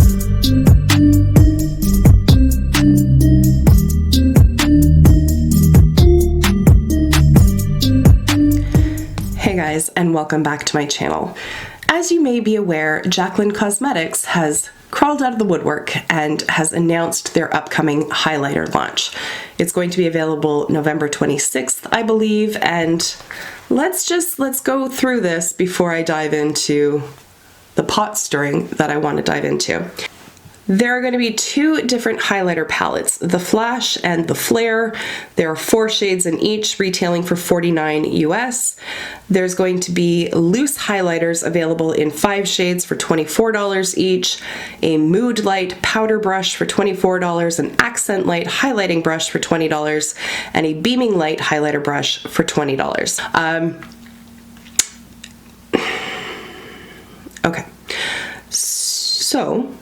Hey guys, and welcome back to my channel. As you may be aware, Jaclyn Cosmetics has crawled out of the woodwork and has announced their upcoming highlighter launch. It's going to be available November 26th, I believe, and let's go through this before I dive into the pot stirring that I want to dive into. There are going to be two different highlighter palettes, the Flash and the Flare. There are 4 shades in each, retailing for $49 US. There's going to be loose highlighters available in 5 shades for $24 each, a Mood Light powder brush for $24, an Accent Light highlighting brush for $20, and a Beaming Light highlighter brush for $20. Okay, so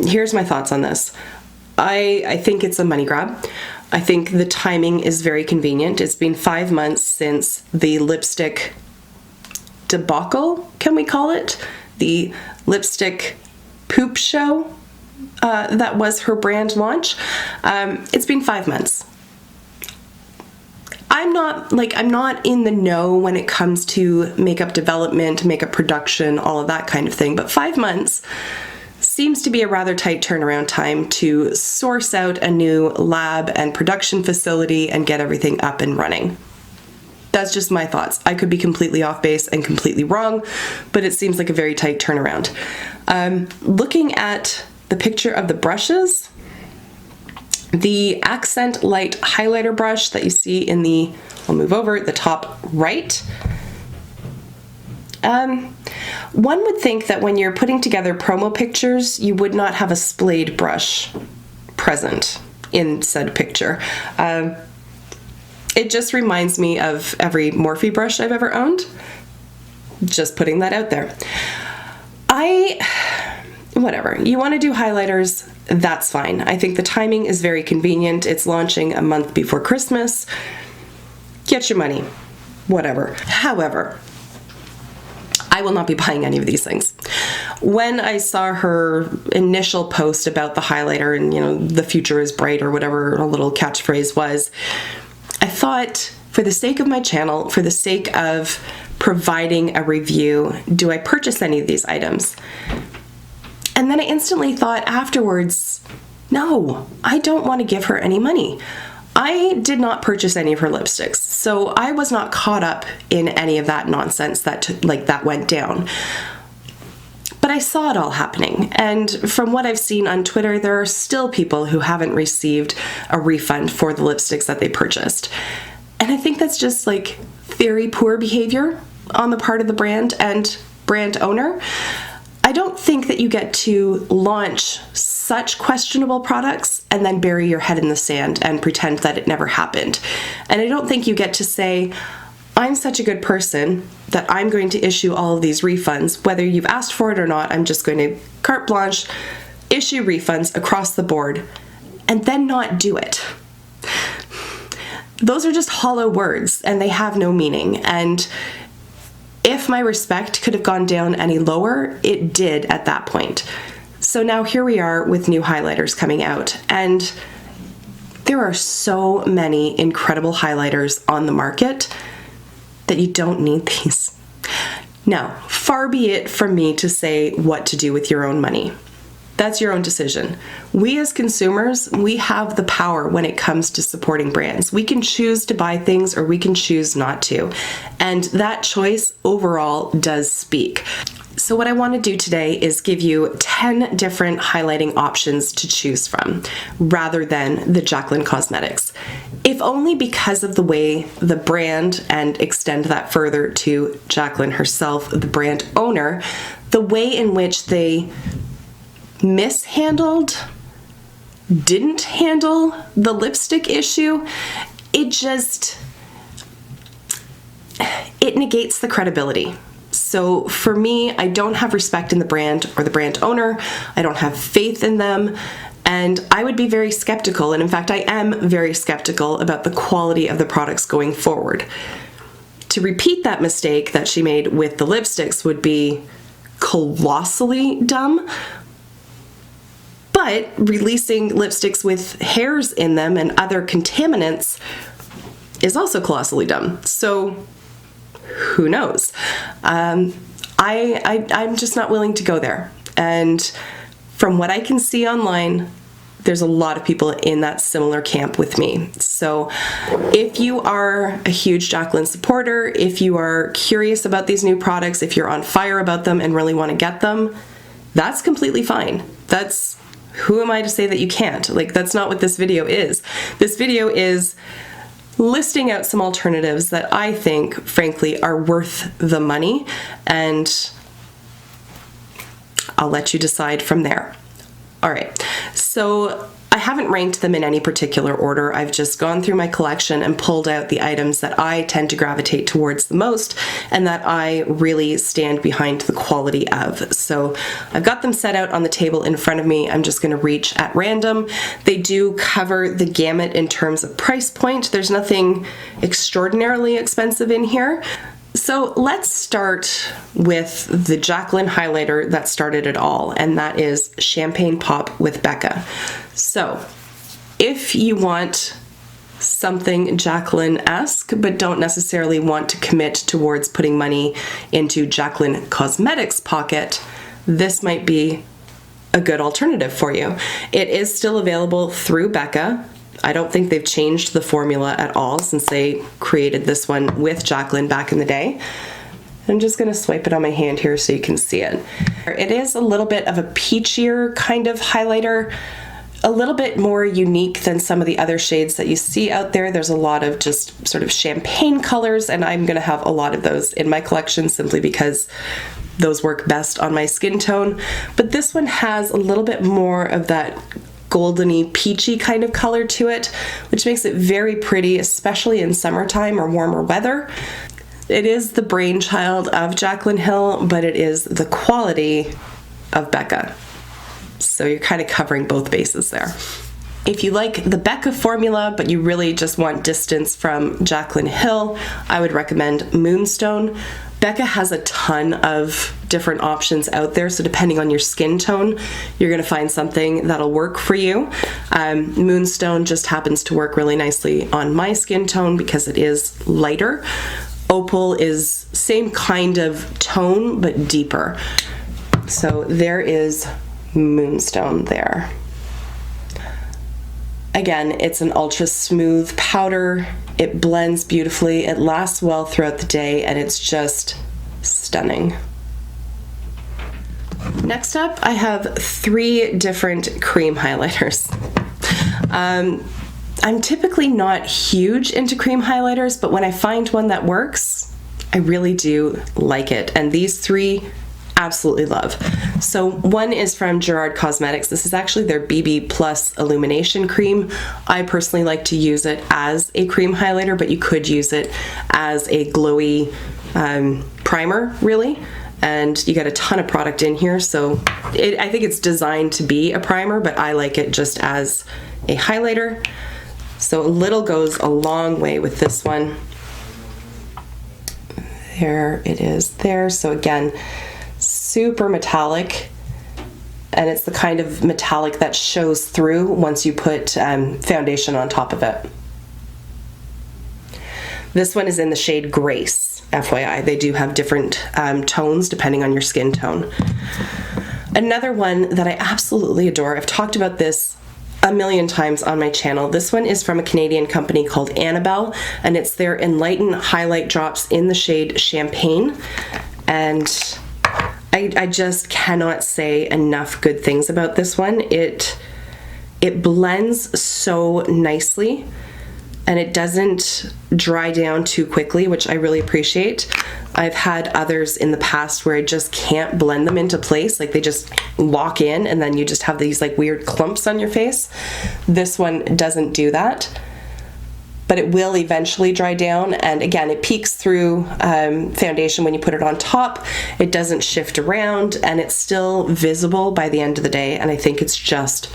here's my thoughts on this. I think it's a money grab. I think the timing is very convenient. It's been 5 months since the lipstick debacle, can we call it? The lipstick poop show that was her brand launch. It's been 5 months. I'm not in the know when it comes to makeup development, makeup production, all of that kind of thing, but 5 months seems to be a rather tight turnaround time to source out a new lab and production facility and get everything up and running. That's just my thoughts. I could be completely off base and completely wrong, but it seems like a very tight turnaround. Looking at the picture of the brushes, the Accent Light highlighter brush that you see in the, I'll move over, the top right. One would think that when you're putting together promo pictures, you would not have a splayed brush present in said picture. It just reminds me of every Morphe brush I've ever owned. Just putting that out there. Whatever. You want to do highlighters, that's fine. I think the timing is very convenient. It's launching a month before Christmas. Get your money. Whatever. However, I will not be buying any of these things. When I saw her initial post about the highlighter and, you know, the future is bright or whatever her little catchphrase was, I thought, for the sake of my channel, for the sake of providing a review, do I purchase any of these items? And then I instantly thought afterwards, no, I don't want to give her any money. I did not purchase any of her lipsticks, so I was not caught up in any of that nonsense that went down. But I saw it all happening, and from what I've seen on Twitter, there are still people who haven't received a refund for the lipsticks that they purchased. And I think that's just like very poor behavior on the part of the brand and brand owner. I don't think that you get to launch such questionable products and then bury your head in the sand and pretend that it never happened. And I don't think you get to say, I'm such a good person that I'm going to issue all of these refunds, whether you've asked for it or not. I'm just going to carte blanche issue refunds across the board and then not do it. Those are just hollow words and they have no meaning. And if my respect could have gone down any lower, it did at that point. So now here we are with new highlighters coming out, and there are so many incredible highlighters on the market that you don't need these. Now, far be it from me to say what to do with your own money. That's your own decision. We as consumers, we have the power when it comes to supporting brands. We can choose to buy things or we can choose not to. And that choice overall does speak. So what I want to do today is give you 10 different highlighting options to choose from, rather than the Jaclyn Cosmetics. If only because of the way the brand, and extend that further to Jaclyn herself, the brand owner, the way in which they didn't handle the lipstick issue, it negates the credibility. So for me, I don't have respect in the brand or the brand owner. I don't have faith in them. And I would be very skeptical, and in fact I am very skeptical about the quality of the products going forward. To repeat that mistake that she made with the lipsticks would be colossally dumb, but releasing lipsticks with hairs in them and other contaminants is also colossally dumb. So who knows? I'm just not willing to go there. And from what I can see online, there's a lot of people in that similar camp with me. So if you are a huge Jaclyn supporter, if you are curious about these new products, if you're on fire about them and really want to get them, that's completely fine. Who am I to say that you can't? Like, that's not what this video is. This video is listing out some alternatives that I think, frankly, are worth the money, and I'll let you decide from there. All right, so I haven't ranked them in any particular order. I've just gone through my collection and pulled out the items that I tend to gravitate towards the most and that I really stand behind the quality of. So I've got them set out on the table in front of me. I'm just going to reach at random. They do cover the gamut in terms of price point. There's nothing extraordinarily expensive in here. So let's start with the Jaclyn highlighter that started it all, and that is Champagne Pop with Becca. So if you want something Jaclyn-esque, but don't necessarily want to commit towards putting money into Jaclyn Cosmetics' pocket, this might be a good alternative for you. It is still available through Becca. I don't think they've changed the formula at all since they created this one with Jaclyn back in the day. I'm just going to swipe it on my hand here so you can see it. It is a little bit of a peachier kind of highlighter, a little bit more unique than some of the other shades that you see out there. There's a lot of just sort of champagne colors, and I'm going to have a lot of those in my collection simply because those work best on my skin tone. But this one has a little bit more of that goldeny peachy kind of color to it, which makes it very pretty, especially in summertime or warmer weather. It is the brainchild of Jaclyn Hill, but it is the quality of Becca. So you're kind of covering both bases there. If you like the Becca formula, but you really just want distance from Jaclyn Hill, I would recommend Moonstone. Becca has a ton of different options out there, so depending on your skin tone, you're going to find something that'll work for you. Moonstone just happens to work really nicely on my skin tone because it is lighter. Opal is same kind of tone, but deeper. So there is Moonstone there. Again, it's an ultra smooth powder. It blends beautifully, it lasts well throughout the day, and it's just stunning. Next up, I have 3 different cream highlighters. I'm typically not huge into cream highlighters, but when I find one that works, I really do like it. And these 3 absolutely love. So one is from Jaclyn Cosmetics. This is actually their BB Plus Illumination Cream. I personally like to use it as a cream highlighter, but you could use it as a glowy primer, really. And you get a ton of product in here, so I think it's designed to be a primer, but I like it just as a highlighter. So a little goes a long way with this one. There it is there. So again, super metallic, and it's the kind of metallic that shows through once you put foundation on top of it. This one is in the shade Grace, FYI. They do have different tones depending on your skin tone. Another one that I absolutely adore, I've talked about this a million times on my channel. This one is from a Canadian company called Annabelle, and it's their Enlighten Highlight Drops in the shade Champagne. And I just cannot say enough good things about this one. It blends so nicely, and it doesn't dry down too quickly, which I really appreciate. I've had others in the past where I just can't blend them into place, like they just lock in and then you just have these like weird clumps on your face. This one doesn't do that, but it will eventually dry down, and again, it peeks through foundation when you put it on top. It doesn't shift around, and it's still visible by the end of the day, and I think it's just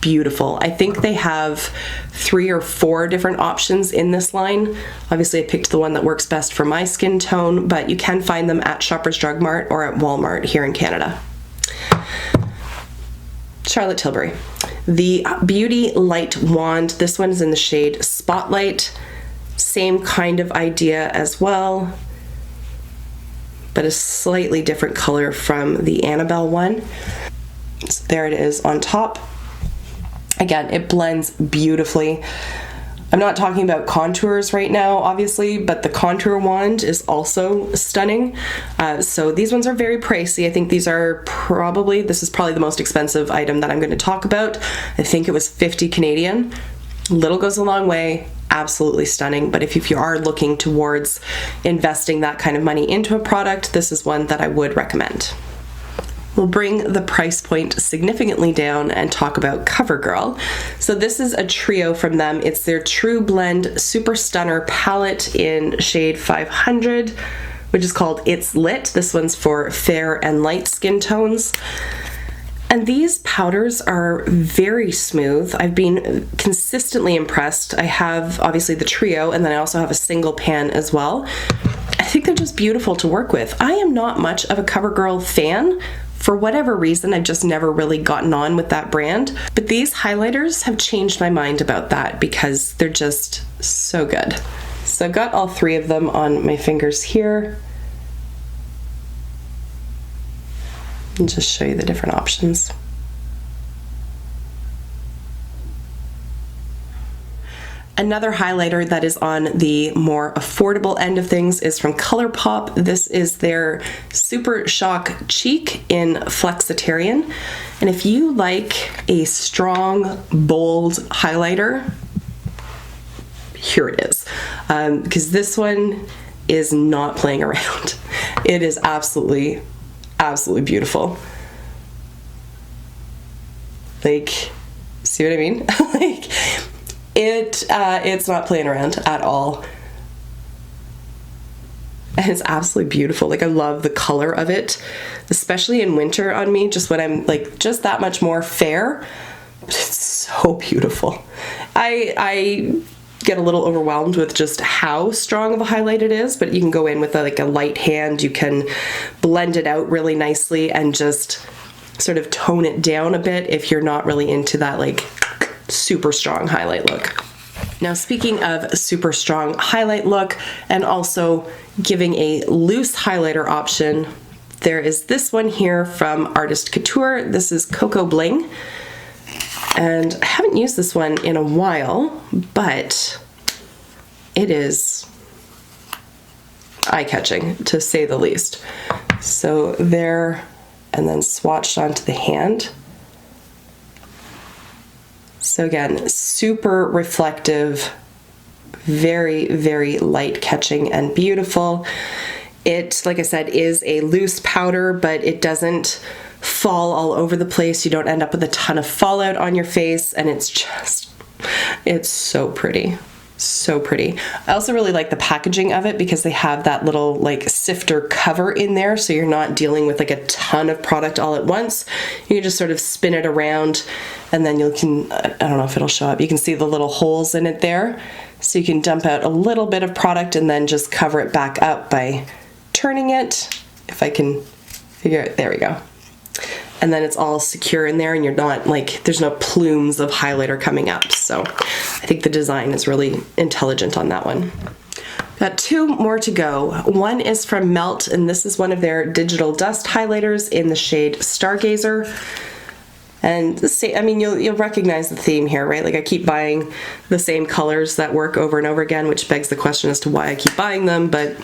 beautiful. I think they have 3 or 4 different options in this line. Obviously, I picked the one that works best for my skin tone, but you can find them at Shoppers Drug Mart or at Walmart here in Canada. Charlotte Tilbury. The Beauty Light Wand. This one is in the shade Spotlight. Same kind of idea as well, but a slightly different color from the Annabelle one. So there it is on top. Again, it blends beautifully. I'm not talking about contours right now, obviously, but the contour wand is also stunning. So these ones are very pricey. I think this is probably the most expensive item that I'm going to talk about. I think it was 50 Canadian. Little goes a long way. Absolutely stunning. But if you are looking towards investing that kind of money into a product, this is one that I would recommend. We'll bring the price point significantly down and talk about CoverGirl. So this is a trio from them. It's their True Blend Super Stunner palette in shade 500, which is called It's Lit. This one's for fair and light skin tones. And these powders are very smooth. I've been consistently impressed. I have obviously the trio, and then I also have a single pan as well. I think they're just beautiful to work with. I am not much of a CoverGirl fan. For whatever reason, I've just never really gotten on with that brand. But these highlighters have changed my mind about that because they're just so good. So I've got all 3 of them on my fingers here. And just show you the different options. Another highlighter that is on the more affordable end of things is from ColourPop. This is their Super Shock Cheek in Flexitarian. And if you like a strong, bold highlighter, here it is. Because this one is not playing around. It is absolutely beautiful. Like, see what I mean? Like, it's not playing around at all. And it's absolutely beautiful. Like, I love the color of it, especially in winter on me, just when I'm like just that much more fair. But it's so beautiful. I get a little overwhelmed with just how strong of a highlight it is, but you can go in with a light hand. You can blend it out really nicely and just sort of tone it down a bit if you're not really into that like super strong highlight look. Now, speaking of super strong highlight look and also giving a loose highlighter option, there is this one here from Artist Couture. This is Cocoa Bling. And I haven't used this one in a while, but it is eye-catching, to say the least. So there, and then swatched onto the hand. So again, super reflective, very, very light catching and beautiful. It, like I said, is a loose powder, but it doesn't fall all over the place. You don't end up with a ton of fallout on your face, and it's so pretty. So pretty. I also really like the packaging of it because they have that little like sifter cover in there, so you're not dealing with like a ton of product all at once. You can just sort of spin it around, and then you can, I don't know if it'll show up, you can see the little holes in it there. So you can dump out a little bit of product and then just cover it back up by turning it. If I can figure it, there we go. And then it's all secure in there, and you're not like, there's no plumes of highlighter coming up. So I think the design is really intelligent on that one. Got 2 more to go. One is from Melt, and this is one of their digital dust highlighters in the shade Stargazer. And I mean, you'll recognize the theme here, right? Like, I keep buying the same colors that work over and over again, which begs the question as to why I keep buying them, but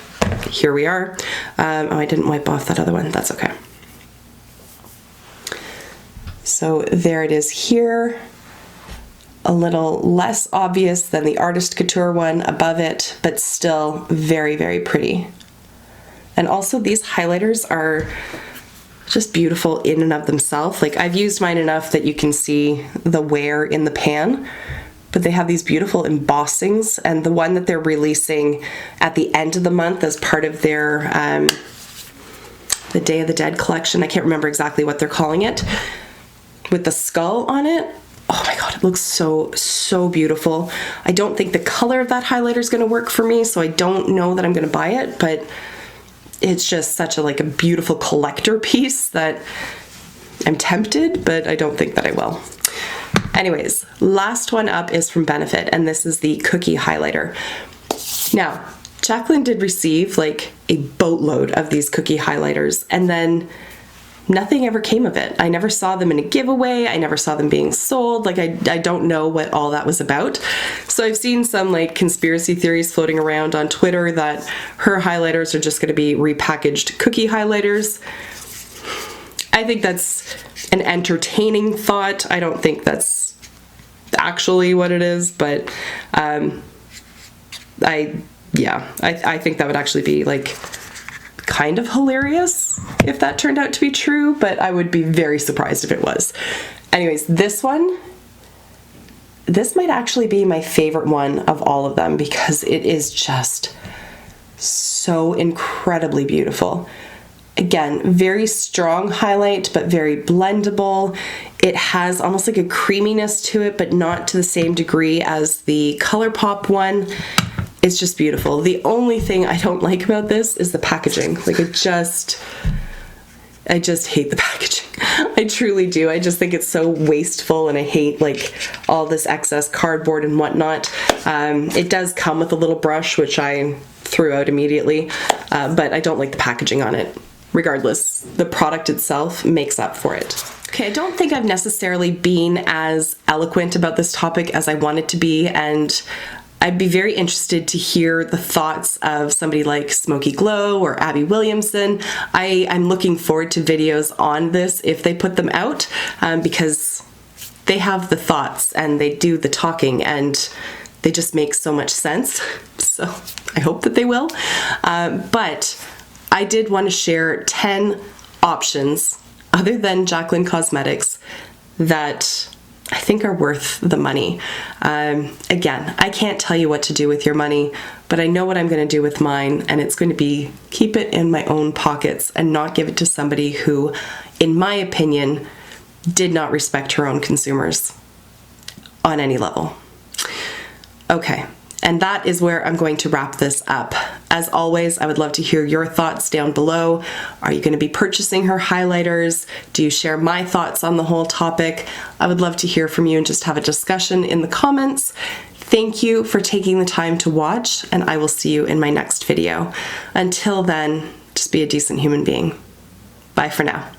here we are. Oh, I didn't wipe off that other one. That's okay. So there it is here. A little less obvious than the Artist Couture one above it, but still very, very pretty. And also these highlighters are just beautiful in and of themselves. Like, I've used mine enough that you can see the wear in the pan, but they have these beautiful embossings, and the one that they're releasing at the end of the month as part of their the Day of the Dead collection, I can't remember exactly what they're calling it, with the skull on it. Oh my God, it looks so beautiful. I don't think the color of that highlighter is going to work for me, so I don't know that I'm going to buy it, but it's just such a like a beautiful collector piece that I'm tempted, but I don't think that I will. Anyways, last one up is from Benefit, and this is the Cookie Highlighter. Now, Jaclyn did receive like a boatload of these cookie highlighters, and then nothing ever came of it. I never saw them in a giveaway. I never saw them being sold. Like I don't know what all that was about. So I've seen some like conspiracy theories floating around on Twitter that her highlighters are just going to be repackaged cookie highlighters. I think that's an entertaining thought. I don't think that's actually what it is, but I think that would actually be like kind of hilarious if that turned out to be true, but I would be very surprised if it was. Anyways, this might actually be my favorite one of all of them because it is just so incredibly beautiful. Again, very strong highlight, but very blendable. It has almost like a creaminess to it, but not to the same degree as the ColourPop one. It's just beautiful. The only thing I don't like about this is the packaging. Like I just hate the packaging. I truly do. I just think it's so wasteful, and I hate like all this excess cardboard and whatnot. It does come with a little brush, which I threw out immediately, but I don't like the packaging on it. Regardless, the product itself makes up for it. Okay, I don't think I've necessarily been as eloquent about this topic as I wanted to be, and I'd be very interested to hear the thoughts of somebody like Smokey Glow or Abby Williamson. I'm looking forward to videos on this if they put them out, because they have the thoughts and they do the talking and they just make so much sense. So I hope that they will. But I did want to share 10 options other than Jaclyn Cosmetics that I think are worth the money. Again, I can't tell you what to do with your money, but I know what I'm going to do with mine, and it's going to be keep it in my own pockets and not give it to somebody who, in my opinion, did not respect her own consumers on any level. Okay. And that is where I'm going to wrap this up. As always, I would love to hear your thoughts down below. Are you going to be purchasing her highlighters? Do you share my thoughts on the whole topic? I would love to hear from you and just have a discussion in the comments. Thank you for taking the time to watch, and I will see you in my next video. Until then, just be a decent human being. Bye for now.